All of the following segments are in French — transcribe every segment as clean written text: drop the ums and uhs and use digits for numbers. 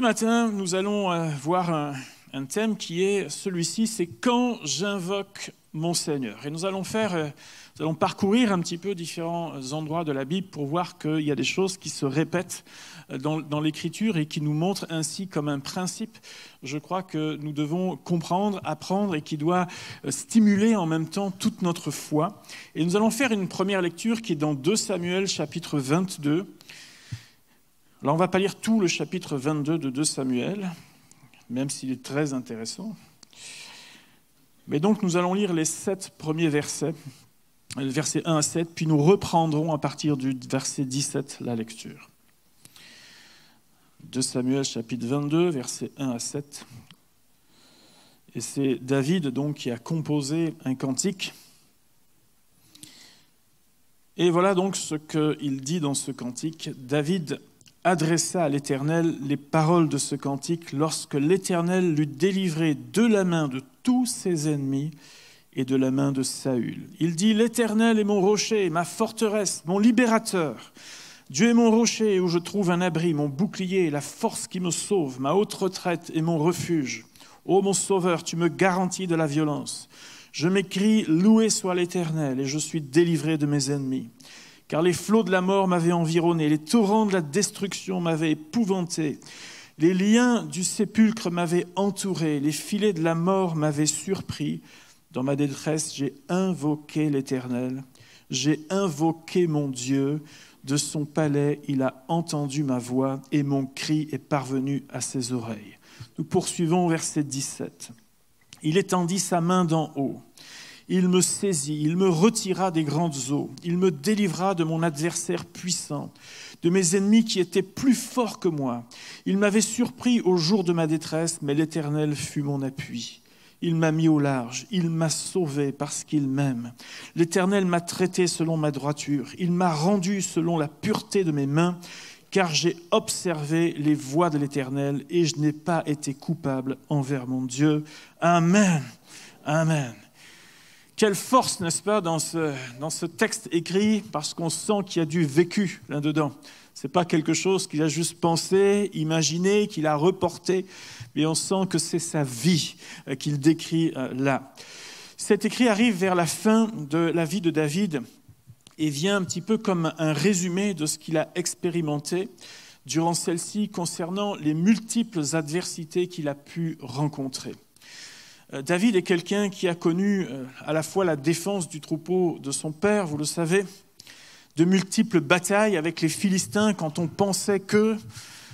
matin, nous allons voir un thème qui est celui-ci, c'est « Quand j'invoque mon Seigneur ». Et nous allons parcourir un petit peu différents endroits de la Bible pour voir qu'il y a des choses qui se répètent dans l'Écriture et qui nous montrent ainsi comme un principe, je crois, que nous devons comprendre, apprendre et qui doit stimuler en même temps toute notre foi. Et nous allons faire une première lecture qui est dans 2 Samuel chapitre 22. Là, on ne va pas lire tout le chapitre 22 de 2 Samuel, même s'il est très intéressant. Mais donc, nous allons lire les 7 premiers versets, versets 1 à 7, puis nous reprendrons à partir du verset 17 la lecture. 2 Samuel chapitre 22, versets 1 à 7. Et c'est David donc qui a composé un cantique. Et voilà donc ce qu'il dit dans ce cantique. David adressa à l'Éternel les paroles de ce cantique lorsque l'Éternel l'eut délivré de la main de tous ses ennemis et de la main de Saül. Il dit « L'Éternel est mon rocher, ma forteresse, mon libérateur. Dieu est mon rocher où je trouve un abri, mon bouclier, la force qui me sauve, ma haute retraite et mon refuge. Ô mon sauveur, tu me garantis de la violence. Je m'écrie « Loué soit l'Éternel » et je suis délivré de mes ennemis. Car les flots de la mort m'avaient environné, les torrents de la destruction m'avaient épouvanté. Les liens du sépulcre m'avaient entouré, les filets de la mort m'avaient surpris. Dans ma détresse, j'ai invoqué l'Éternel, j'ai invoqué mon Dieu. De son palais, il a entendu ma voix et mon cri est parvenu à ses oreilles. Nous poursuivons au verset 17. Il étendit sa main d'en haut. Il me saisit, il me retira des grandes eaux. Il me délivra de mon adversaire puissant, de mes ennemis qui étaient plus forts que moi. Il m'avait surpris au jour de ma détresse, mais l'Éternel fut mon appui. Il m'a mis au large, il m'a sauvé parce qu'il m'aime. L'Éternel m'a traité selon ma droiture. Il m'a rendu selon la pureté de mes mains, car j'ai observé les voies de l'Éternel et je n'ai pas été coupable envers mon Dieu. Amen. Amen. Quelle force, n'est-ce pas, dans ce texte écrit, parce qu'on sent qu'il y a du vécu là-dedans. Ce n'est pas quelque chose qu'il a juste pensé, imaginé, qu'il a reporté, mais on sent que c'est sa vie qu'il décrit là. Cet écrit arrive vers la fin de la vie de David et vient un petit peu comme un résumé de ce qu'il a expérimenté durant celle-ci concernant les multiples adversités qu'il a pu rencontrer. David est quelqu'un qui a connu à la fois la défense du troupeau de son père, vous le savez, de multiples batailles avec les Philistins. Quand on pensait que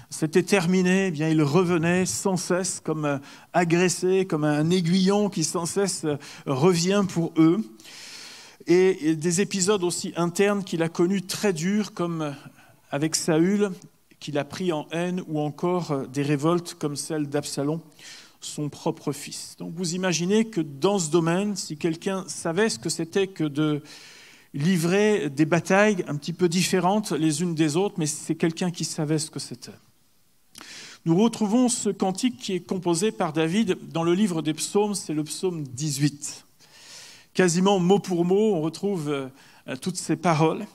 c'était terminé, eh bien, il revenait sans cesse comme agressé, comme un aiguillon qui sans cesse revient pour eux. Et des épisodes aussi internes qu'il a connus très durs, comme avec Saül, qu'il a pris en haine, ou encore des révoltes comme celle d'Absalom, son propre fils. Donc vous imaginez que dans ce domaine, si quelqu'un savait ce que c'était que de livrer des batailles un petit peu différentes les unes des autres, mais c'est quelqu'un qui savait ce que c'était. Nous retrouvons ce cantique qui est composé par David dans le livre des psaumes, c'est le psaume 18. Quasiment mot pour mot, on retrouve toutes ces paroles.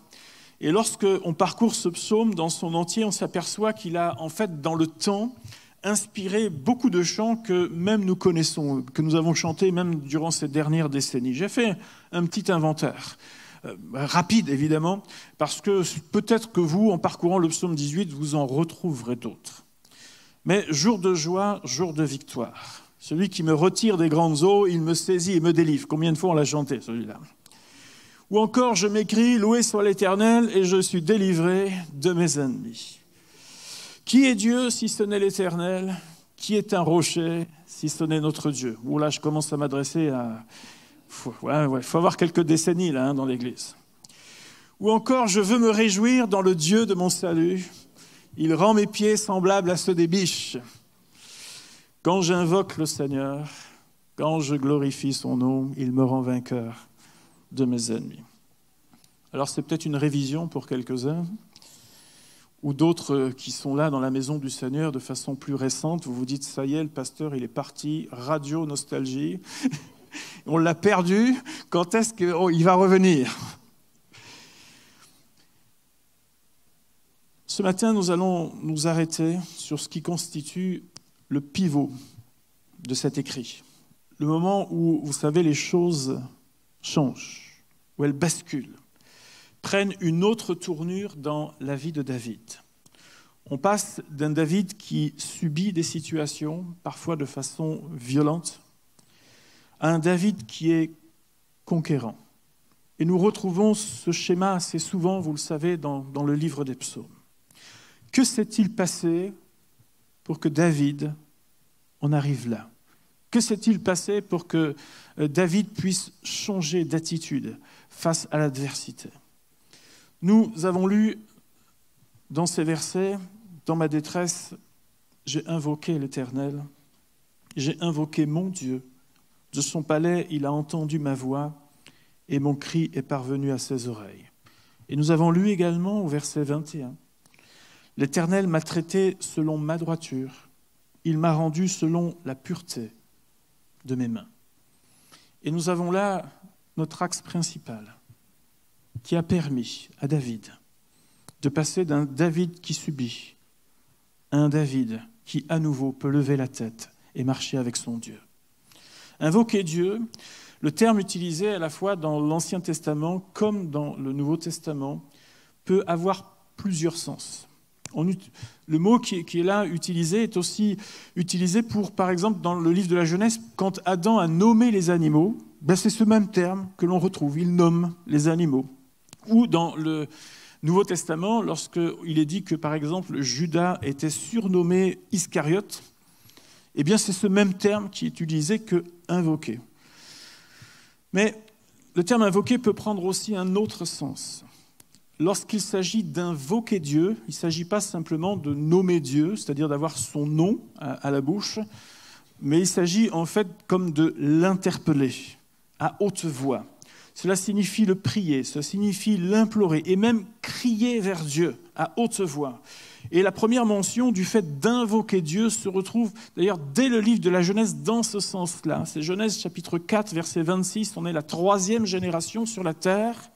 Et lorsqu'on parcourt ce psaume dans son entier, on s'aperçoit qu'il a en fait dans le temps inspiré beaucoup de chants que même nous connaissons, que nous avons chantés même durant ces dernières décennies. J'ai fait un petit inventaire, rapide évidemment, parce que peut-être que vous, en parcourant le psaume 18, vous en retrouverez d'autres. Mais jour de joie, jour de victoire. Celui qui me retire des grandes eaux, il me saisit et me délivre. Combien de fois on l'a chanté, celui-là? Ou encore, je m'écrie, loué soit l'Éternel, et je suis délivré de mes ennemis. Qui est Dieu si ce n'est l'Éternel? Qui est un rocher si ce n'est notre Dieu? Bon, là, je commence à m'adresser à... Il faut avoir quelques décennies là, dans l'Église. Ou encore, je veux me réjouir dans le Dieu de mon salut. Il rend mes pieds semblables à ceux des biches. Quand j'invoque le Seigneur, quand je glorifie son nom, il me rend vainqueur de mes ennemis. Alors, c'est peut-être une révision pour quelques-uns, ou d'autres qui sont là dans la maison du Seigneur de façon plus récente. Vous vous dites, ça y est, le pasteur, il est parti, radio nostalgie. On l'a perdu, quand est-ce qu'il va revenir? Ce matin, nous allons nous arrêter sur ce qui constitue le pivot de cet écrit. Le moment où, vous savez, les choses changent, où elles basculent, prennent une autre tournure dans la vie de David. On passe d'un David qui subit des situations, parfois de façon violente, à un David qui est conquérant. Et nous retrouvons ce schéma assez souvent, vous le savez, dans le livre des psaumes. Que s'est-il passé pour que David en arrive là ? Que s'est-il passé pour que David puisse changer d'attitude face à l'adversité ? Nous avons lu dans ces versets, dans ma détresse, j'ai invoqué l'Éternel, j'ai invoqué mon Dieu. De son palais, il a entendu ma voix et mon cri est parvenu à ses oreilles. Et nous avons lu également au verset 21, l'Éternel m'a traité selon ma droiture, il m'a rendu selon la pureté de mes mains. Et nous avons là notre axe principal qui a permis à David de passer d'un David qui subit à un David qui à nouveau peut lever la tête et marcher avec son Dieu. Invoquer Dieu, le terme utilisé à la fois dans l'Ancien Testament comme dans le Nouveau Testament, peut avoir plusieurs sens. Le mot qui est là utilisé est aussi utilisé pour, par exemple, dans le livre de la Genèse, quand Adam a nommé les animaux, c'est ce même terme que l'on retrouve, il nomme les animaux. Ou dans le Nouveau Testament, lorsqu'il est dit que, par exemple, Judas était surnommé Iscariote, eh bien c'est ce même terme qui est utilisé que « invoquer ». Mais le terme « invoquer » peut prendre aussi un autre sens. Lorsqu'il s'agit d'invoquer Dieu, il ne s'agit pas simplement de nommer Dieu, c'est-à-dire d'avoir son nom à la bouche, mais il s'agit en fait comme de l'interpeller à haute voix. Cela signifie le prier, cela signifie l'implorer et même crier vers Dieu à haute voix. Et la première mention du fait d'invoquer Dieu se retrouve d'ailleurs dès le livre de la Genèse dans ce sens-là. C'est Genèse chapitre 4, verset 26, on est la 3e génération sur la terre,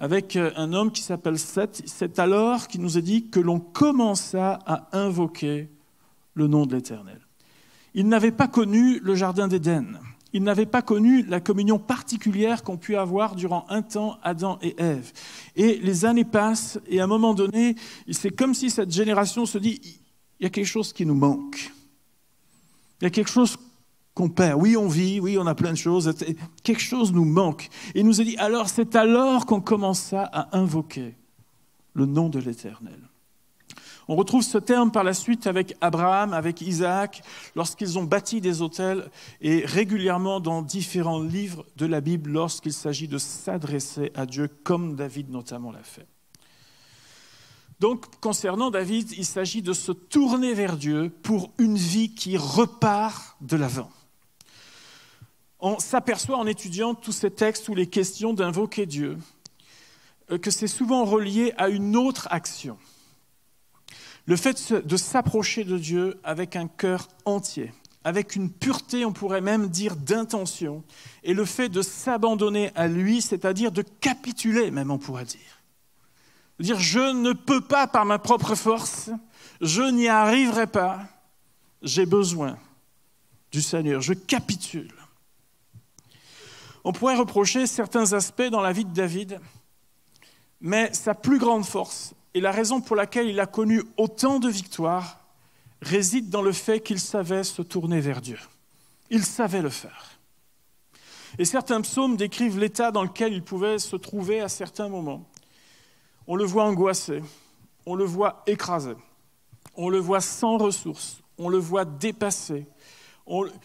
avec un homme qui s'appelle Seth. C'est alors qu'il nous est dit que l'on commença à invoquer le nom de l'Éternel. Il n'avait pas connu le jardin d'Éden. Il n'avait pas connu la communion particulière qu'ont pu avoir durant un temps Adam et Ève. Et les années passent, et à un moment donné, c'est comme si cette génération se dit, il y a quelque chose qui nous manque. Il y a quelque chose qu'on perd. Oui, on vit, oui, on a plein de choses. Quelque chose nous manque. Et il nous a dit, alors c'est alors qu'on commença à invoquer le nom de l'Éternel. On retrouve ce terme par la suite avec Abraham, avec Isaac, lorsqu'ils ont bâti des autels et régulièrement dans différents livres de la Bible lorsqu'il s'agit de s'adresser à Dieu, comme David notamment l'a fait. Donc, concernant David, il s'agit de se tourner vers Dieu pour une vie qui repart de l'avant. On s'aperçoit en étudiant tous ces textes ou les questions d'invoquer Dieu que c'est souvent relié à une autre action. Le fait de s'approcher de Dieu avec un cœur entier, avec une pureté, on pourrait même dire, d'intention, et le fait de s'abandonner à lui, c'est-à-dire de capituler, même on pourrait dire. De dire, je ne peux pas par ma propre force, je n'y arriverai pas, j'ai besoin du Seigneur, je capitule. On pourrait reprocher certains aspects dans la vie de David, mais sa plus grande force, et la raison pour laquelle il a connu autant de victoires réside dans le fait qu'il savait se tourner vers Dieu. Il savait le faire. Et certains psaumes décrivent l'état dans lequel il pouvait se trouver à certains moments. On le voit angoissé, on le voit écrasé, on le voit sans ressources, on le voit dépassé.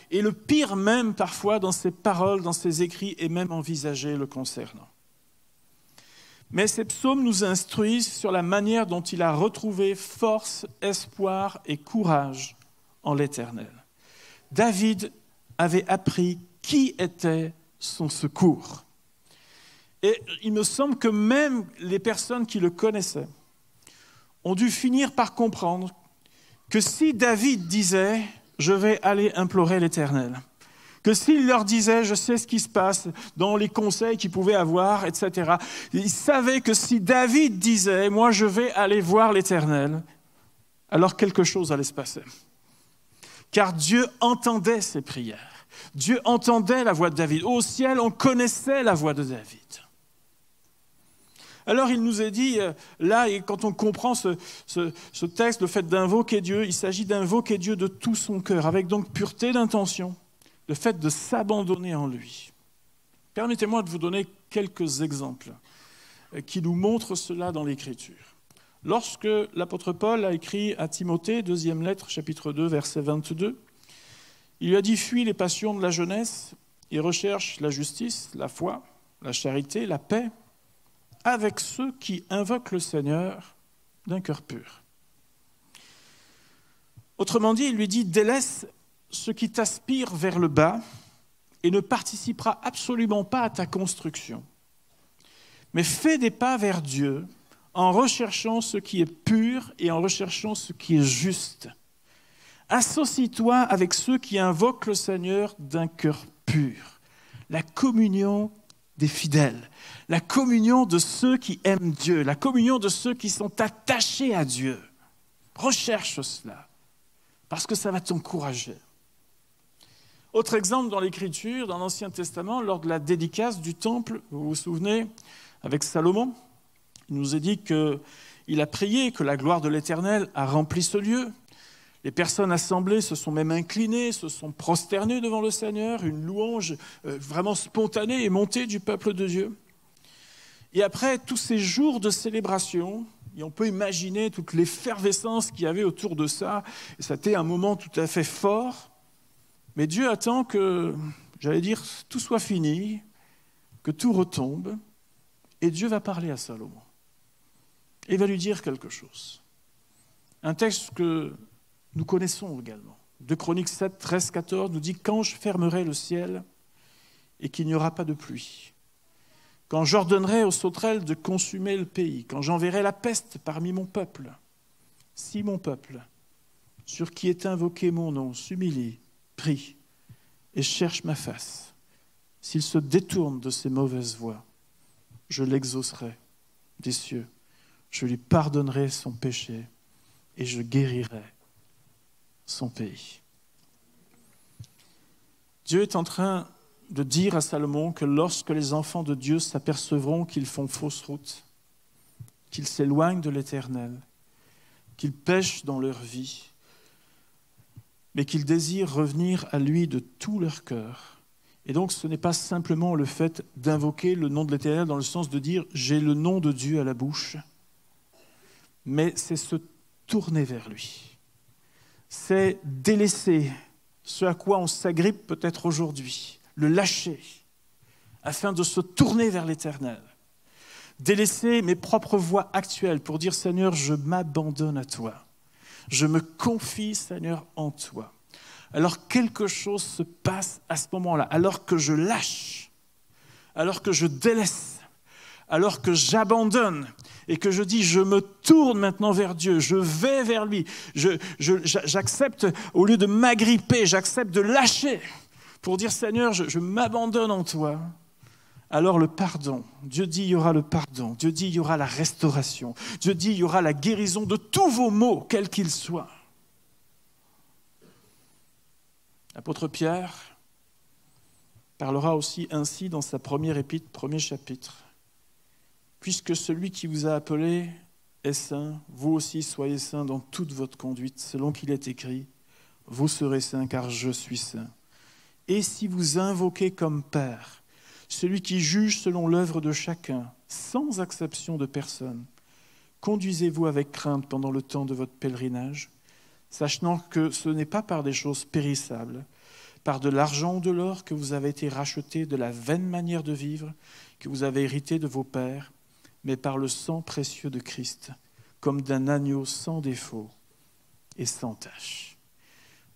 Et le pire même parfois dans ses paroles, dans ses écrits, est même envisagé le concernant. Mais ces psaumes nous instruisent sur la manière dont il a retrouvé force, espoir et courage en l'Éternel. David avait appris qui était son secours. Et il me semble que même les personnes qui le connaissaient ont dû finir par comprendre que si David disait « je vais aller implorer l'Éternel », Que s'il leur disait, je sais ce qui se passe dans les conseils qu'ils pouvaient avoir, etc., ils savaient que si David disait, moi je vais aller voir l'Éternel, alors quelque chose allait se passer. Car Dieu entendait ses prières. Dieu entendait la voix de David. Au ciel, on connaissait la voix de David. Alors il nous est dit, là, et quand on comprend ce texte, le fait d'invoquer Dieu, il s'agit d'invoquer Dieu de tout son cœur, avec donc pureté d'intention, le fait de s'abandonner en lui. Permettez-moi de vous donner quelques exemples qui nous montrent cela dans l'Écriture. Lorsque l'apôtre Paul a écrit à Timothée, deuxième lettre, chapitre 2, verset 22, il lui a dit « Fuis les passions de la jeunesse et recherche la justice, la foi, la charité, la paix, avec ceux qui invoquent le Seigneur d'un cœur pur. » Autrement dit, il lui dit « Délaisse ce qui t'aspire vers le bas et ne participera absolument pas à ta construction. Mais fais des pas vers Dieu en recherchant ce qui est pur et en recherchant ce qui est juste. Associe-toi avec ceux qui invoquent le Seigneur d'un cœur pur. » La communion des fidèles, la communion de ceux qui aiment Dieu, la communion de ceux qui sont attachés à Dieu. Recherche cela, parce que ça va t'encourager. Autre exemple dans l'Écriture, dans l'Ancien Testament, lors de la dédicace du temple, vous vous souvenez, avec Salomon, il nous est dit qu'il a prié que la gloire de l'Éternel a rempli ce lieu. Les personnes assemblées se sont même inclinées, se sont prosternées devant le Seigneur. Une louange vraiment spontanée est montée du peuple de Dieu. Et après tous ces jours de célébration, et on peut imaginer toute l'effervescence qu'il y avait autour de ça, et ça a été un moment tout à fait fort. Mais Dieu attend que, j'allais dire, tout soit fini, que tout retombe, et Dieu va parler à Salomon. Et il va lui dire quelque chose. Un texte que nous connaissons également. 2 Chroniques 7, 13, 14 nous dit « Quand je fermerai le ciel et qu'il n'y aura pas de pluie, quand j'ordonnerai aux sauterelles de consumer le pays, quand j'enverrai la peste parmi mon peuple, si mon peuple, sur qui est invoqué mon nom, s'humilie, prie et cherche ma face, s'il se détourne de ses mauvaises voies, je l'exaucerai des cieux, je lui pardonnerai son péché et je guérirai son pays. » Dieu est en train de dire à Salomon que lorsque les enfants de Dieu s'apercevront qu'ils font fausse route, qu'ils s'éloignent de l'Éternel, qu'ils pêchent dans leur vie, mais qu'ils désirent revenir à lui de tout leur cœur. Et donc ce n'est pas simplement le fait d'invoquer le nom de l'Éternel dans le sens de dire « j'ai le nom de Dieu à la bouche », mais c'est se tourner vers lui. C'est délaisser ce à quoi on s'agrippe peut-être aujourd'hui, le lâcher, afin de se tourner vers l'Éternel. Délaisser mes propres voies actuelles pour dire « Seigneur, je m'abandonne à toi. Je me confie, Seigneur, en toi. » Alors quelque chose se passe à ce moment-là, alors que je lâche, alors que je délaisse, alors que j'abandonne et que je dis je me tourne maintenant vers Dieu, je vais vers lui, j'accepte, au lieu de m'agripper, j'accepte de lâcher pour dire Seigneur, je m'abandonne en toi. Alors le pardon, Dieu dit il y aura le pardon, Dieu dit il y aura la restauration, Dieu dit il y aura la guérison de tous vos maux, quels qu'ils soient. L'apôtre Pierre parlera aussi ainsi dans sa première épître, premier chapitre. « Puisque celui qui vous a appelé est saint, vous aussi soyez saints dans toute votre conduite, selon qu'il est écrit, vous serez saints car je suis saint. Et si vous invoquez comme Père, celui qui juge selon l'œuvre de chacun, sans exception de personne, conduisez-vous avec crainte pendant le temps de votre pèlerinage, sachant que ce n'est pas par des choses périssables, par de l'argent ou de l'or que vous avez été rachetés de la vaine manière de vivre que vous avez hérité de vos pères, mais par le sang précieux de Christ, comme d'un agneau sans défaut et sans tache. »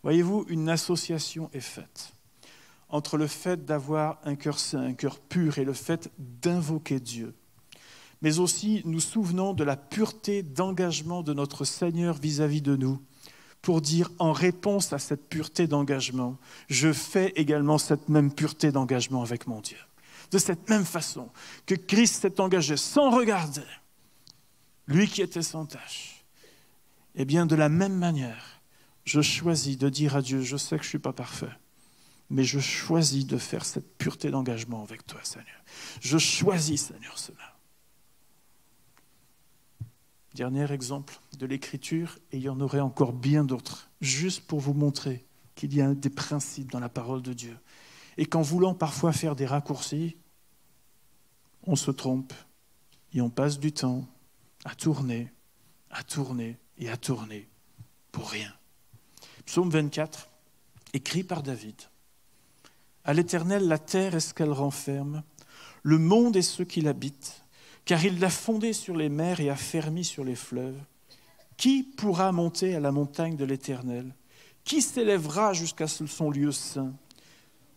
Voyez-vous, une association est faite entre le fait d'avoir un cœur saint, un cœur pur, et le fait d'invoquer Dieu. Mais aussi, nous souvenons de la pureté d'engagement de notre Seigneur vis-à-vis de nous, pour dire en réponse à cette pureté d'engagement, je fais également cette même pureté d'engagement avec mon Dieu. De cette même façon que Christ s'est engagé sans regarder, lui qui était sans tache, eh bien de la même manière, je choisis de dire à Dieu, je sais que je ne suis pas parfait, mais je choisis de faire cette pureté d'engagement avec toi, Seigneur. Je choisis, Seigneur, cela. Dernier exemple de l'Écriture, et il y en aurait encore bien d'autres, juste pour vous montrer qu'il y a des principes dans la parole de Dieu. Et qu'en voulant parfois faire des raccourcis, on se trompe et on passe du temps à tourner et à tourner pour rien. Psaume 24, écrit par David. À l'Éternel, la terre est ce qu'elle renferme, le monde et ceux qui l'habitent, car il l'a fondé sur les mers et a fermi sur les fleuves. Qui pourra monter à la montagne de l'Éternel? Qui s'élèvera jusqu'à son lieu saint?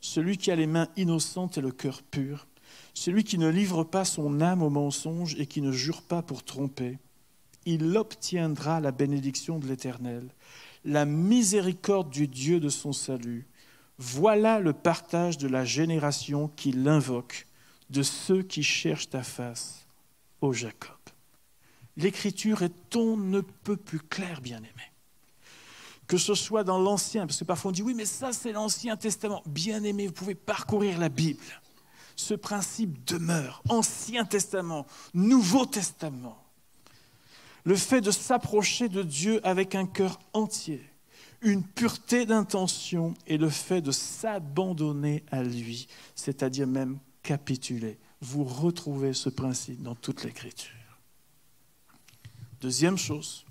Celui qui a les mains innocentes et le cœur pur, celui qui ne livre pas son âme au mensonge et qui ne jure pas pour tromper. Il obtiendra la bénédiction de l'Éternel, la miséricorde du Dieu de son salut. Voilà le partage de la génération qui l'invoque, de ceux qui cherchent ta face, ô Jacob. L'Écriture est on ne peut plus claire, bien-aimé. Que ce soit dans l'Ancien, parce que parfois on dit oui, mais ça c'est l'Ancien Testament. Bien-aimé, vous pouvez parcourir la Bible. Ce principe demeure. Ancien Testament, Nouveau Testament. Le fait de s'approcher de Dieu avec un cœur entier, une pureté d'intention et le fait de s'abandonner à lui, c'est-à-dire même capituler. Vous retrouvez ce principe dans toute l'Écriture. Deuxième chose,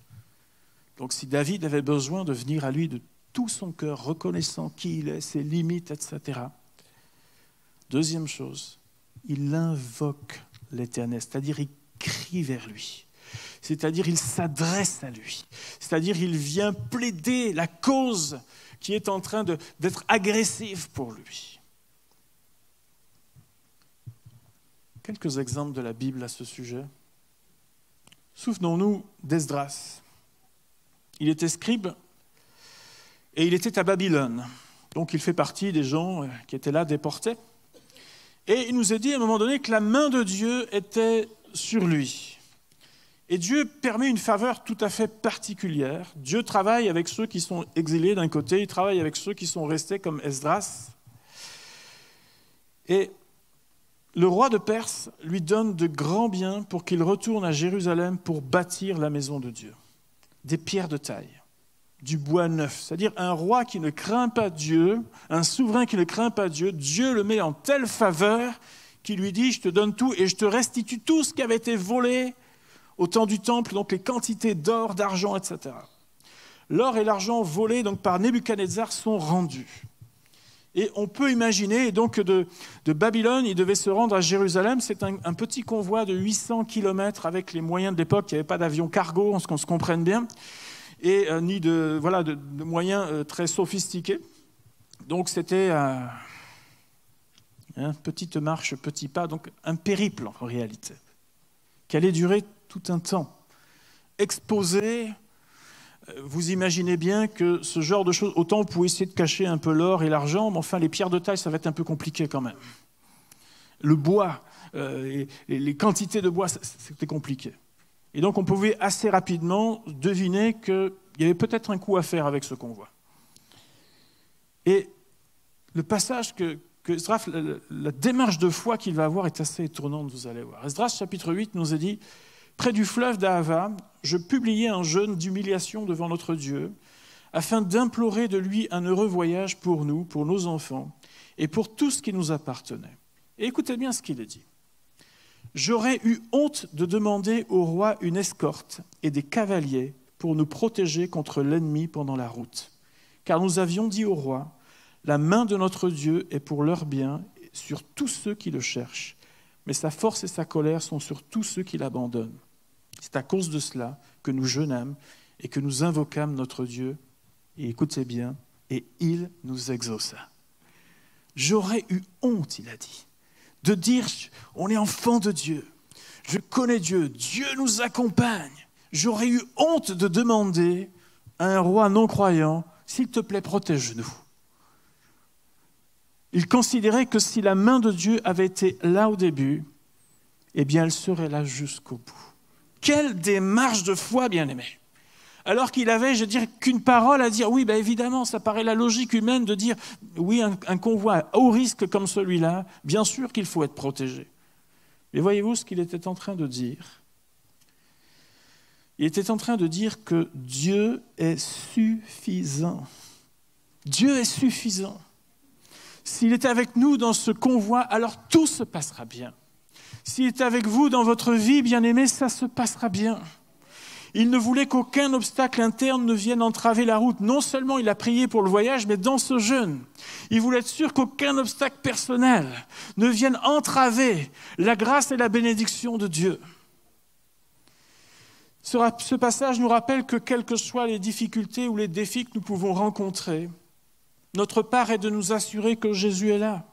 donc si David avait besoin de venir à lui de tout son cœur, reconnaissant qui il est, ses limites, etc. Deuxième chose, il invoque l'Éternel, c'est-à-dire il crie vers lui. C'est-à-dire il s'adresse à lui. C'est-à-dire il vient plaider la cause qui est en train d'être agressive pour lui. Quelques exemples de la Bible à ce sujet. Souvenons-nous d'Esdras. Il était scribe et il était à Babylone. Donc il fait partie des gens qui étaient là déportés. Et il nous est dit à un moment donné que la main de Dieu était sur lui. Et Dieu permet une faveur tout à fait particulière. Dieu travaille avec ceux qui sont exilés d'un côté, il travaille avec ceux qui sont restés comme Esdras. Et le roi de Perse lui donne de grands biens pour qu'il retourne à Jérusalem pour bâtir la maison de Dieu. Des pierres de taille, du bois neuf. C'est-à-dire un roi qui ne craint pas Dieu, un souverain qui ne craint pas Dieu, Dieu le met en telle faveur qu'il lui dit « Je te donne tout et je te restitue tout ce qui avait été volé au temps du temple, donc les quantités d'or, d'argent, etc. » L'or et l'argent volés donc, par Nebuchadnezzar sont rendus. Et on peut imaginer, donc de Babylone, il devait se rendre à Jérusalem. C'est un petit convoi de 800 km avec les moyens de l'époque. Il n'y avait pas d'avion cargo, qu'on se comprenne bien, et ni de moyens très sophistiqués. Donc c'était petite marche, petit pas, donc un périple en réalité, qui allait durer tout un temps. Exposé, vous imaginez bien que ce genre de choses, autant vous pouvez essayer de cacher un peu l'or et l'argent, mais enfin les pierres de taille, ça va être un peu compliqué quand même. Le bois, les quantités de bois, c'était compliqué. Et donc on pouvait assez rapidement deviner qu'il y avait peut-être un coup à faire avec ce convoi. Et le passage Esdras, la démarche de foi qu'il va avoir est assez étonnante, vous allez voir. Esdras, chapitre 8, nous a dit « Près du fleuve d'Ahava, je publiai un jeûne d'humiliation devant notre Dieu, afin d'implorer de lui un heureux voyage pour nous, pour nos enfants, et pour tout ce qui nous appartenait. » Et écoutez bien ce qu'il est dit. « J'aurais eu honte de demander au roi une escorte et des cavaliers pour nous protéger contre l'ennemi pendant la route. Car nous avions dit au roi, la main de notre Dieu est pour leur bien sur tous ceux qui le cherchent, mais sa force et sa colère sont sur tous ceux qui l'abandonnent. C'est à cause de cela que nous jeûnâmes et que nous invoquâmes notre Dieu, et écoutez bien, et il nous exauça. » J'aurais eu honte, il a dit, de dire on est enfant de Dieu, je connais Dieu, Dieu nous accompagne. J'aurais eu honte de demander à un roi non-croyant, « S'il te plaît, protège-nous ». Il considérait que si la main de Dieu avait été là au début, eh bien elle serait là jusqu'au bout. Quelle démarche de foi, bien-aimé! Alors qu'il avait, je dirais, qu'une parole à dire, oui, bien évidemment, ça paraît la logique humaine de dire, oui, un convoi à haut risque comme celui-là, bien sûr qu'il faut être protégé. Mais voyez-vous ce qu'il était en train de dire? Il était en train de dire que Dieu est suffisant. Dieu est suffisant. S'il est avec nous dans ce convoi, alors tout se passera bien. S'il est avec vous dans votre vie, bien-aimé, ça se passera bien. Il ne voulait qu'aucun obstacle interne ne vienne entraver la route. Non seulement il a prié pour le voyage, mais dans ce jeûne, il voulait être sûr qu'aucun obstacle personnel ne vienne entraver la grâce et la bénédiction de Dieu. Ce passage nous rappelle que quelles que soient les difficultés ou les défis que nous pouvons rencontrer, notre part est de nous assurer que Jésus est là,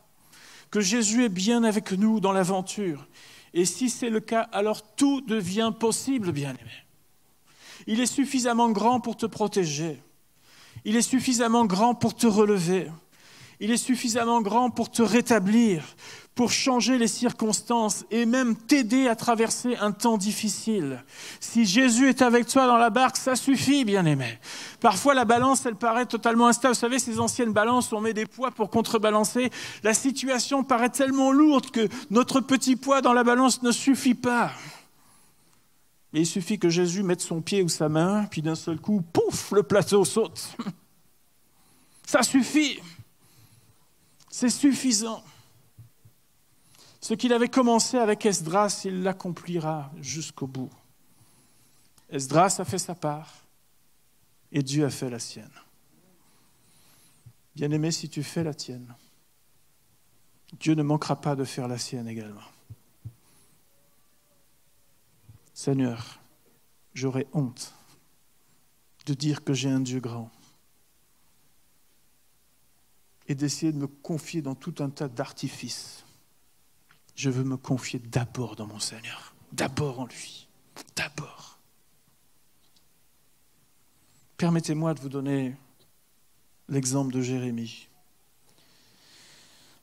que Jésus est bien avec nous dans l'aventure. Et si c'est le cas, alors tout devient possible, bien-aimé. Il est suffisamment grand pour te protéger. Il est suffisamment grand pour te relever. Il est suffisamment grand pour te rétablir, pour changer les circonstances et même t'aider à traverser un temps difficile. Si Jésus est avec toi dans la barque, ça suffit, bien-aimé. Parfois, la balance, elle paraît totalement instable. Vous savez, ces anciennes balances, on met des poids pour contrebalancer. La situation paraît tellement lourde que notre petit poids dans la balance ne suffit pas. Et il suffit que Jésus mette son pied ou sa main, puis d'un seul coup, pouf, le plateau saute. Ça suffit. C'est suffisant. Ce qu'il avait commencé avec Esdras, il l'accomplira jusqu'au bout. Esdras a fait sa part et Dieu a fait la sienne. Bien-aimé, si tu fais la tienne, Dieu ne manquera pas de faire la sienne également. Seigneur, j'aurais honte de dire que j'ai un Dieu grand et d'essayer de me confier dans tout un tas d'artifices. Je veux me confier d'abord dans mon Seigneur, d'abord en lui, d'abord. Permettez-moi de vous donner l'exemple de Jérémie.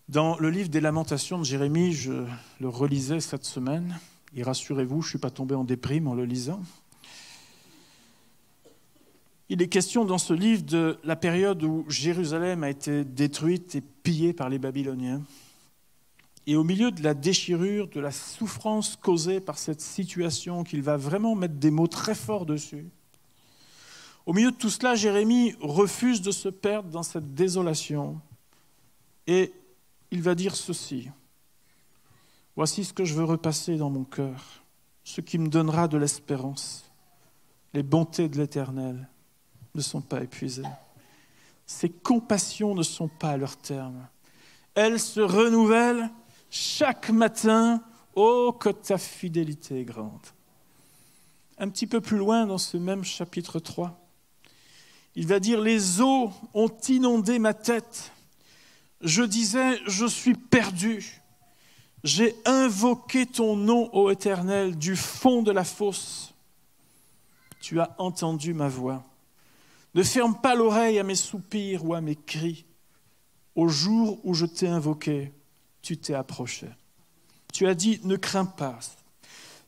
Dans le livre des Lamentations de Jérémie, je le relisais cette semaine, et rassurez-vous, je ne suis pas tombé en déprime en le lisant. Il est question dans ce livre de la période où Jérusalem a été détruite et pillée par les Babyloniens. Et au milieu de la déchirure, de la souffrance causée par cette situation, qu'il va vraiment mettre des mots très forts dessus, au milieu de tout cela, Jérémie refuse de se perdre dans cette désolation et il va dire ceci. Voici ce que je veux repasser dans mon cœur, ce qui me donnera de l'espérance. Les bontés de l'Éternel ne sont pas épuisées. Ses compassions ne sont pas à leur terme. Elles se renouvellent chaque matin. Oh, que ta fidélité est grande. Un petit peu plus loin, dans ce même chapitre 3, il va dire « Les eaux ont inondé ma tête. Je disais, je suis perdu. J'ai invoqué ton nom, ô Éternel, du fond de la fosse. Tu as entendu ma voix. Ne ferme pas l'oreille à mes soupirs ou à mes cris. Au jour où je t'ai invoqué, tu t'es approché. Tu as dit, ne crains pas.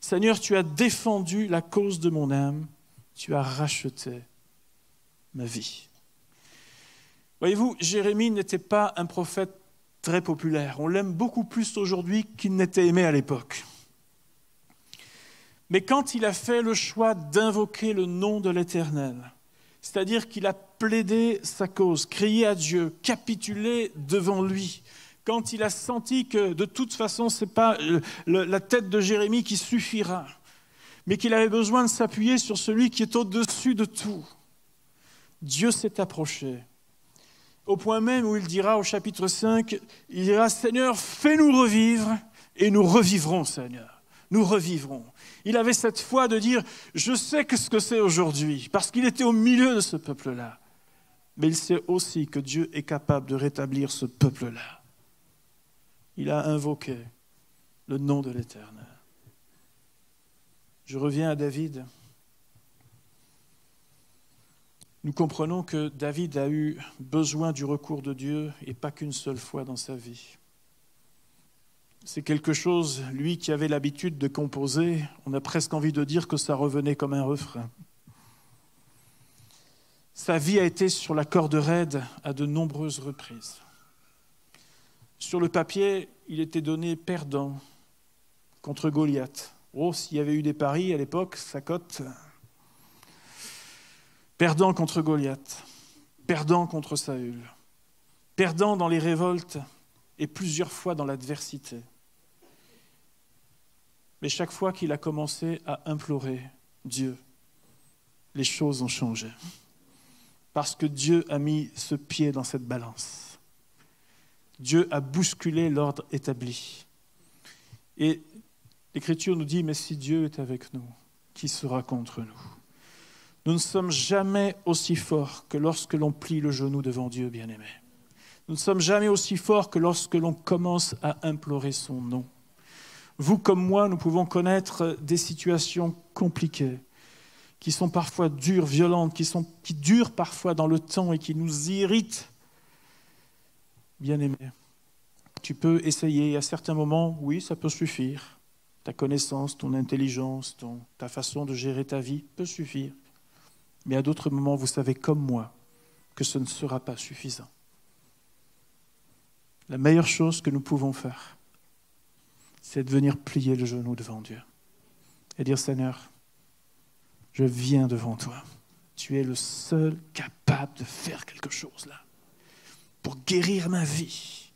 Seigneur, tu as défendu la cause de mon âme. Tu as racheté ma vie. » Voyez-vous, Jérémie n'était pas un prophète très populaire. On l'aime beaucoup plus aujourd'hui qu'il n'était aimé à l'époque. Mais quand il a fait le choix d'invoquer le nom de l'Éternel, c'est-à-dire qu'il a plaidé sa cause, crié à Dieu, capitulé devant lui, quand il a senti que de toute façon, ce n'est pas la tête de Jérémie qui suffira, mais qu'il avait besoin de s'appuyer sur celui qui est au-dessus de tout, Dieu s'est approché. Au point même où il dira au chapitre 5, il dira « Seigneur, fais-nous revivre et nous revivrons, Seigneur. Nous revivrons. » Il avait cette foi de dire « Je sais ce que c'est aujourd'hui » parce qu'il était au milieu de ce peuple-là. Mais il sait aussi que Dieu est capable de rétablir ce peuple-là. Il a invoqué le nom de l'Éternel. Je reviens à David. nous comprenons que David a eu besoin du recours de Dieu et pas qu'une seule fois dans sa vie. C'est quelque chose, lui qui avait l'habitude de composer, on a presque envie de dire que ça revenait comme un refrain. Sa vie a été sur la corde raide à de nombreuses reprises. Sur le papier, il était donné perdant contre Goliath. Oh, s'il y avait eu des paris à l'époque, sa cote. Perdant contre Goliath, perdant contre Saül, perdant dans les révoltes et plusieurs fois dans l'adversité. Mais chaque fois qu'il a commencé à implorer Dieu, les choses ont changé. Parce que Dieu a mis ce pied dans cette balance. Dieu a bousculé l'ordre établi. Et l'Écriture nous dit, mais si Dieu est avec nous, qui sera contre nous? Nous ne sommes jamais aussi forts que lorsque l'on plie le genou devant Dieu, bien-aimé. Nous ne sommes jamais aussi forts que lorsque l'on commence à implorer son nom. Vous comme moi, nous pouvons connaître des situations compliquées, qui sont parfois dures, violentes, qui durent parfois dans le temps et qui nous irritent. Bien-aimé, tu peux essayer, à certains moments, oui, ça peut suffire. Ta connaissance, ton intelligence, ta façon de gérer ta vie peut suffire. Mais à d'autres moments, vous savez comme moi que ce ne sera pas suffisant. La meilleure chose que nous pouvons faire, c'est de venir plier le genou devant Dieu et dire, Seigneur, je viens devant toi. Tu es le seul capable de faire quelque chose là, pour guérir ma vie,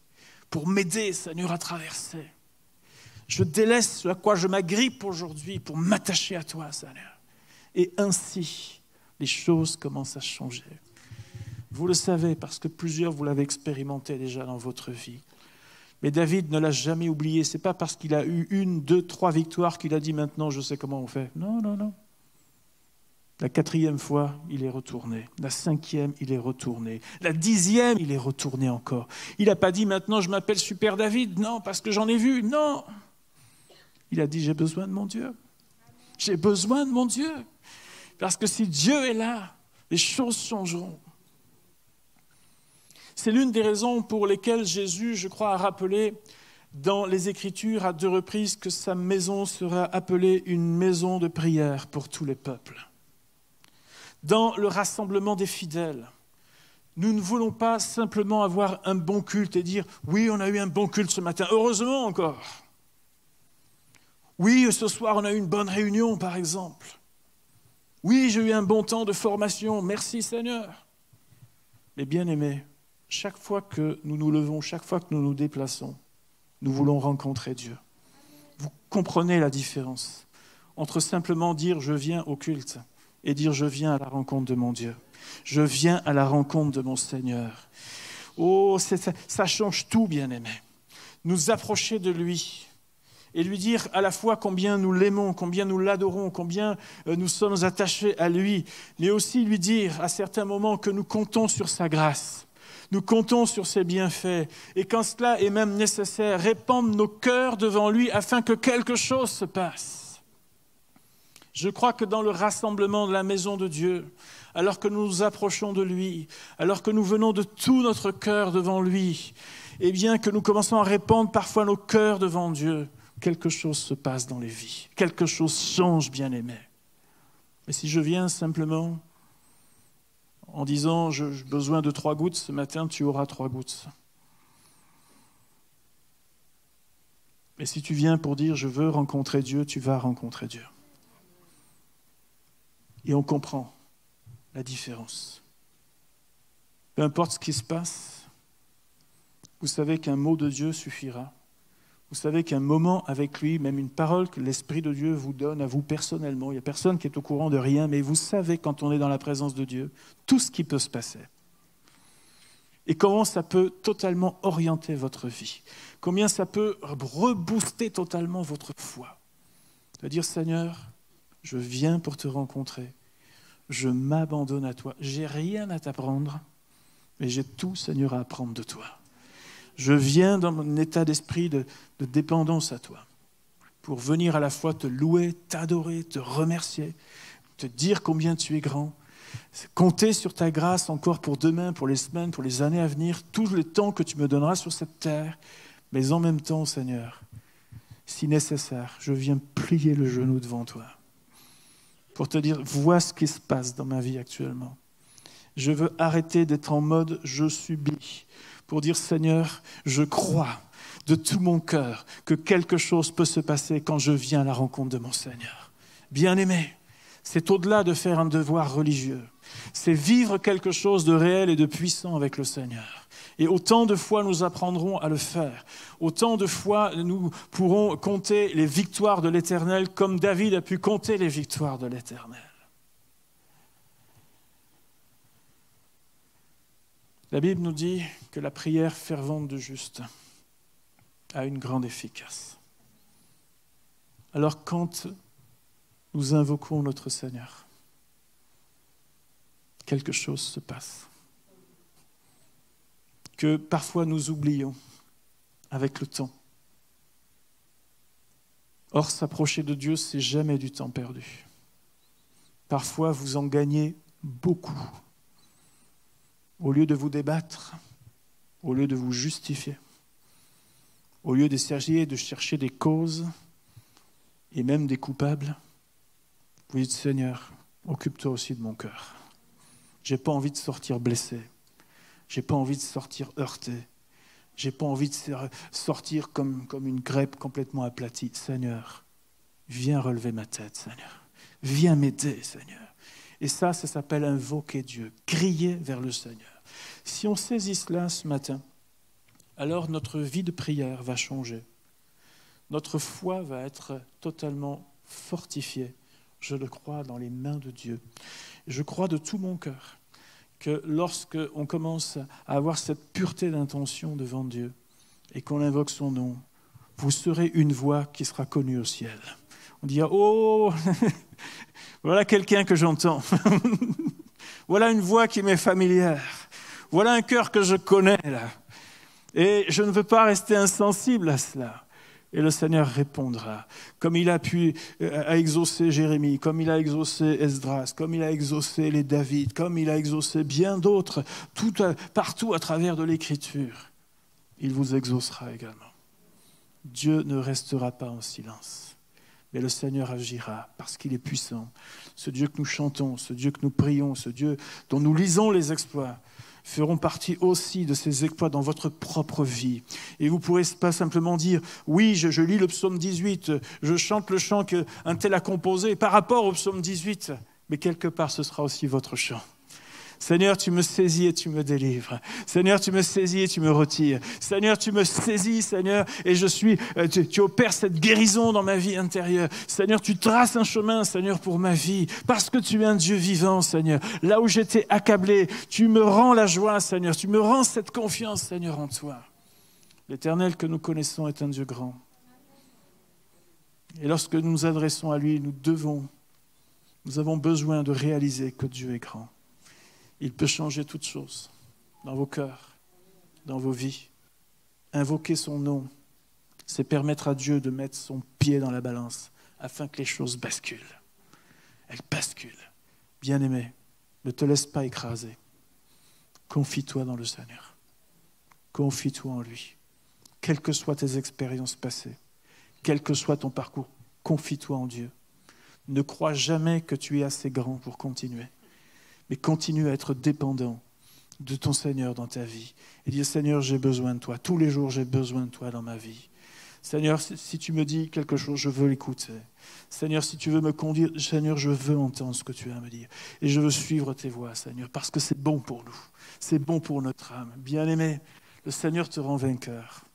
pour m'aider, Seigneur, à traverser. Je délaisse ce à quoi je m'agrippe aujourd'hui pour m'attacher à toi, Seigneur. Et ainsi, les choses commencent à changer. Vous le savez parce que plusieurs, vous l'avez expérimenté déjà dans votre vie. Mais David ne l'a jamais oublié. Ce n'est pas parce qu'il a eu 1, 2, 3 victoires qu'il a dit maintenant je sais comment on fait. Non, non, non. La 4e fois, il est retourné. La 5e, il est retourné. La 10e, il est retourné encore. Il n'a pas dit maintenant je m'appelle Super David. Non, parce que j'en ai vu. Non. Il a dit j'ai besoin de mon Dieu. J'ai besoin de mon Dieu. Parce que si Dieu est là, les choses changeront. C'est l'une des raisons pour lesquelles Jésus, je crois, a rappelé dans les Écritures à 2 reprises que sa maison sera appelée une maison de prière pour tous les peuples. Dans le rassemblement des fidèles, nous ne voulons pas simplement avoir un bon culte et dire « Oui, on a eu un bon culte ce matin, heureusement encore. Oui, ce soir, on a eu une bonne réunion, par exemple. Oui, j'ai eu un bon temps de formation, merci Seigneur. » Mais bien aimés, chaque fois que nous nous levons, chaque fois que nous nous déplaçons, nous voulons rencontrer Dieu. Vous comprenez la différence entre simplement dire « je viens au culte » et dire « je viens à la rencontre de mon Dieu ». Je viens à la rencontre de mon Seigneur. Oh, ça change tout, bien-aimé. Nous approcher de lui et lui dire à la fois combien nous l'aimons, combien nous l'adorons, combien nous sommes attachés à lui, mais aussi lui dire à certains moments que nous comptons sur sa grâce. Nous comptons sur ses bienfaits et quand cela est même nécessaire, répandre nos cœurs devant lui afin que quelque chose se passe. Je crois que dans le rassemblement de la maison de Dieu, alors que nous nous approchons de lui, alors que nous venons de tout notre cœur devant lui, et bien que nous commençons à répandre parfois nos cœurs devant Dieu, quelque chose se passe dans les vies, quelque chose change, bien-aimé. Mais si je viens simplement en disant « j'ai besoin de 3 gouttes, ce matin tu auras 3 gouttes ». Mais si tu viens pour dire « je veux rencontrer Dieu », tu vas rencontrer Dieu. Et on comprend la différence. Peu importe ce qui se passe, vous savez qu'un mot de Dieu suffira. Vous savez qu'un moment avec lui, même une parole que l'Esprit de Dieu vous donne à vous personnellement, il n'y a personne qui est au courant de rien, mais vous savez quand on est dans la présence de Dieu, tout ce qui peut se passer. Et comment ça peut totalement orienter votre vie. Combien ça peut rebooster totalement votre foi. De dire, Seigneur, je viens pour te rencontrer. Je m'abandonne à toi. J'ai rien à t'apprendre, mais j'ai tout, Seigneur, à apprendre de toi. Je viens dans mon état d'esprit de dépendance à toi pour venir à la fois te louer, t'adorer, te remercier, te dire combien tu es grand, compter sur ta grâce encore pour demain, pour les semaines, pour les années à venir, tout le temps que tu me donneras sur cette terre. Mais en même temps, Seigneur, si nécessaire, je viens plier le genou devant toi pour te dire, vois ce qui se passe dans ma vie actuellement. Je veux arrêter d'être en mode « je subis » pour dire « Seigneur, je crois de tout mon cœur que quelque chose peut se passer quand je viens à la rencontre de mon Seigneur. » Bien-aimé, c'est au-delà de faire un devoir religieux. C'est vivre quelque chose de réel et de puissant avec le Seigneur. Et autant de fois nous apprendrons à le faire, autant de fois nous pourrons compter les victoires de l'Éternel comme David a pu compter les victoires de l'Éternel. La Bible nous dit que la prière fervente du juste a une grande efficace. Alors quand nous invoquons notre Seigneur, quelque chose se passe. Que parfois nous oublions avec le temps. Or, s'approcher de Dieu, c'est jamais du temps perdu. Parfois, vous en gagnez beaucoup. Au lieu de vous débattre, au lieu de vous justifier, au lieu d'essayer de chercher des causes et même des coupables, vous dites, Seigneur, occupe-toi aussi de mon cœur. J'ai pas envie de sortir blessé. J'ai pas envie de sortir heurté. J'ai pas envie de sortir comme une grèbe complètement aplatie. Seigneur, viens relever ma tête, Seigneur. Viens m'aider, Seigneur. Et ça s'appelle invoquer Dieu, crier vers le Seigneur. Si on saisit cela ce matin, alors notre vie de prière va changer. Notre foi va être totalement fortifiée. Je le crois dans les mains de Dieu. Je crois de tout mon cœur que lorsqu'on commence à avoir cette pureté d'intention devant Dieu et qu'on invoque son nom, vous serez une voix qui sera connue au ciel. On dira « Oh, voilà quelqu'un que j'entends. Voilà une voix qui m'est familière. Voilà un cœur que je connais là. Et je ne veux pas rester insensible à cela. » Et le Seigneur répondra, comme il a pu exaucer Jérémie, comme il a exaucé Esdras, comme il a exaucé les David, comme il a exaucé bien d'autres, partout à travers de l'Écriture. Il vous exaucera également. Dieu ne restera pas en silence, mais le Seigneur agira parce qu'il est puissant. Ce Dieu que nous chantons, ce Dieu que nous prions, ce Dieu dont nous lisons les exploits, feront partie aussi de ces exploits dans votre propre vie. Et vous ne pourrez pas simplement dire « Oui, je lis le psaume 18, je chante le chant qu'un tel a composé par rapport au psaume 18. » Mais quelque part, ce sera aussi votre chant. Seigneur, tu me saisis et tu me délivres. Seigneur, tu me saisis et tu me retires. Seigneur, tu me saisis, Seigneur, et tu opères cette guérison dans ma vie intérieure. Seigneur, tu traces un chemin, Seigneur, pour ma vie, parce que tu es un Dieu vivant, Seigneur. Là où j'étais accablé, tu me rends la joie, Seigneur. Tu me rends cette confiance, Seigneur, en toi. L'Éternel que nous connaissons est un Dieu grand. Et lorsque nous nous adressons à lui, nous avons besoin de réaliser que Dieu est grand. Il peut changer toutes choses dans vos cœurs, dans vos vies. Invoquer son nom, c'est permettre à Dieu de mettre son pied dans la balance afin que les choses basculent. Elles basculent. Bien-aimé, ne te laisse pas écraser. Confie-toi dans le Seigneur. Confie-toi en lui. Quelles que soient tes expériences passées, quel que soit ton parcours, confie-toi en Dieu. Ne crois jamais que tu es assez grand pour continuer. Mais continue à être dépendant de ton Seigneur dans ta vie. Et dis, Seigneur, j'ai besoin de toi. Tous les jours, j'ai besoin de toi dans ma vie. Seigneur, si tu me dis quelque chose, je veux l'écouter. Seigneur, si tu veux me conduire, Seigneur, je veux entendre ce que tu as à me dire. Et je veux suivre tes voies, Seigneur, parce que c'est bon pour nous. C'est bon pour notre âme. Bien-aimé, le Seigneur te rend vainqueur.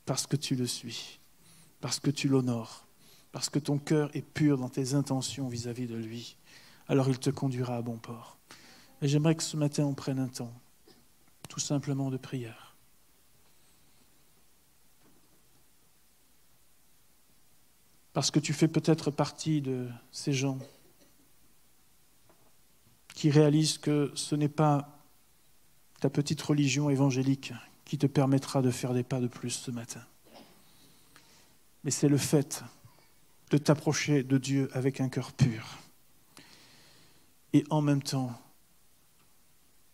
Parce que tu le suis. Parce que tu l'honores. Parce que ton cœur est pur dans tes intentions vis-à-vis de lui. Alors il te conduira à bon port. Et j'aimerais que ce matin, on prenne un temps, tout simplement de prière. Parce que tu fais peut-être partie de ces gens qui réalisent que ce n'est pas ta petite religion évangélique qui te permettra de faire des pas de plus ce matin. Mais c'est le fait de t'approcher de Dieu avec un cœur pur. et en même temps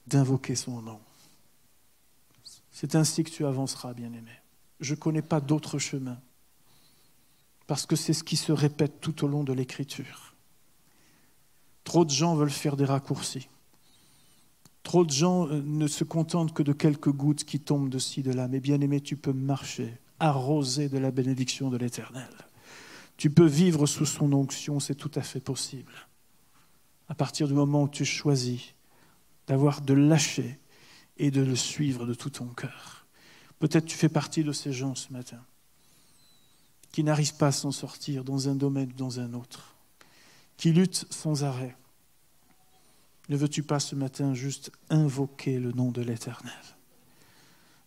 d'invoquer son nom. C'est ainsi que tu avanceras, bien-aimé. Je ne connais pas d'autre chemin, parce que c'est ce qui se répète tout au long de l'Écriture. Trop de gens veulent faire des raccourcis. Trop de gens ne se contentent que de quelques gouttes qui tombent de ci, de là. Mais bien-aimé, tu peux marcher, arrosé de la bénédiction de l'Éternel. Tu peux vivre sous son onction, c'est tout à fait possible. À partir du moment où tu choisis de lâcher et de le suivre de tout ton cœur. Peut-être tu fais partie de ces gens ce matin qui n'arrivent pas à s'en sortir dans un domaine ou dans un autre, qui luttent sans arrêt. Ne veux-tu pas ce matin juste invoquer le nom de l'Éternel,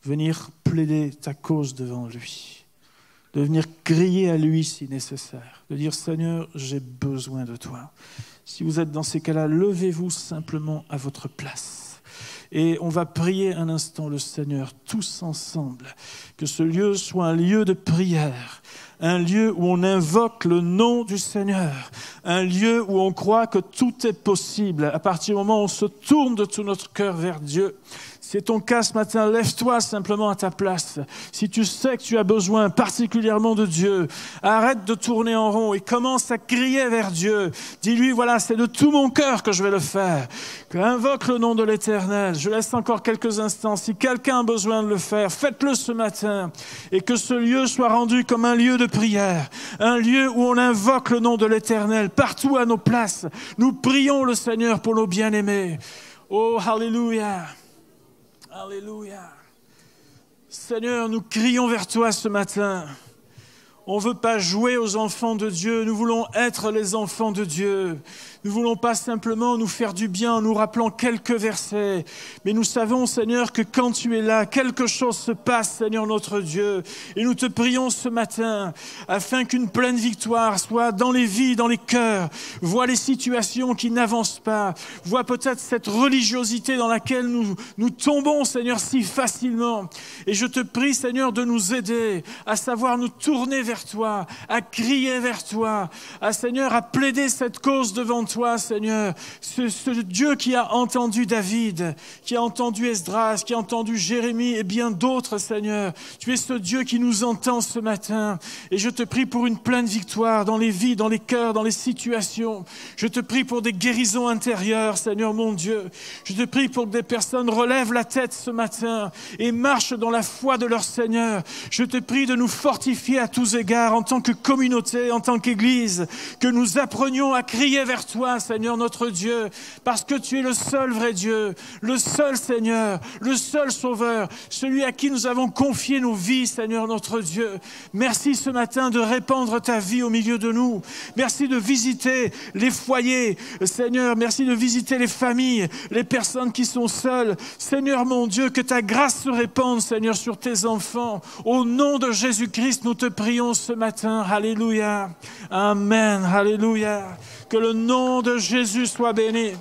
venir plaider ta cause devant lui, de venir crier à lui si nécessaire, de dire « Seigneur, j'ai besoin de toi ». Si vous êtes dans ces cas-là, levez-vous simplement à votre place. Et on va prier un instant le Seigneur, tous ensemble, que ce lieu soit un lieu de prière, un lieu où on invoque le nom du Seigneur, un lieu où on croit que tout est possible. À partir du moment où on se tourne de tout notre cœur vers Dieu, si c'est ton cas ce matin, lève-toi simplement à ta place. Si tu sais que tu as besoin particulièrement de Dieu, arrête de tourner en rond et commence à crier vers Dieu. Dis-lui, voilà, c'est de tout mon cœur que je vais le faire. Invoque le nom de l'Éternel. Je laisse encore quelques instants. Si quelqu'un a besoin de le faire, faites-le ce matin. Et que ce lieu soit rendu comme un lieu de prière, un lieu où on invoque le nom de l'Éternel. Partout à nos places, nous prions le Seigneur pour nos bien-aimés. Oh, alléluia! Alléluia. Seigneur, nous crions vers toi ce matin. On ne veut pas jouer aux enfants de Dieu, nous voulons être les enfants de Dieu. Nous ne voulons pas simplement nous faire du bien en nous rappelant quelques versets, mais nous savons, Seigneur, que quand tu es là, quelque chose se passe, Seigneur notre Dieu. Et nous te prions ce matin, afin qu'une pleine victoire soit dans les vies, dans les cœurs. Vois les situations qui n'avancent pas. Vois peut-être cette religiosité dans laquelle nous tombons, Seigneur, si facilement. Et je te prie, Seigneur, de nous aider à savoir nous tourner vers toi, à crier vers toi, Seigneur, à plaider cette cause devant toi, Seigneur, ce Dieu qui a entendu David, qui a entendu Esdras, qui a entendu Jérémie et bien d'autres, Seigneur. Tu es ce Dieu qui nous entend ce matin. Et je te prie pour une pleine victoire dans les vies, dans les cœurs, dans les situations. Je te prie pour des guérisons intérieures, Seigneur mon Dieu. Je te prie pour que des personnes relèvent la tête ce matin et marchent dans la foi de leur Seigneur. Je te prie de nous fortifier à tous égards en tant que communauté, en tant qu'Église, que nous apprenions à crier vers toi, Seigneur notre Dieu, parce que tu es le seul vrai Dieu, le seul Seigneur, le seul Sauveur, celui à qui nous avons confié nos vies, Seigneur notre Dieu. Merci ce matin de répandre ta vie au milieu de nous. Merci de visiter les foyers, Seigneur. Merci de visiter les familles, les personnes qui sont seules. Seigneur mon Dieu, que ta grâce se répande, Seigneur, sur tes enfants. Au nom de Jésus-Christ, nous te prions ce matin. Alléluia. Amen. Alléluia. Que le nom de Jésus soit béni.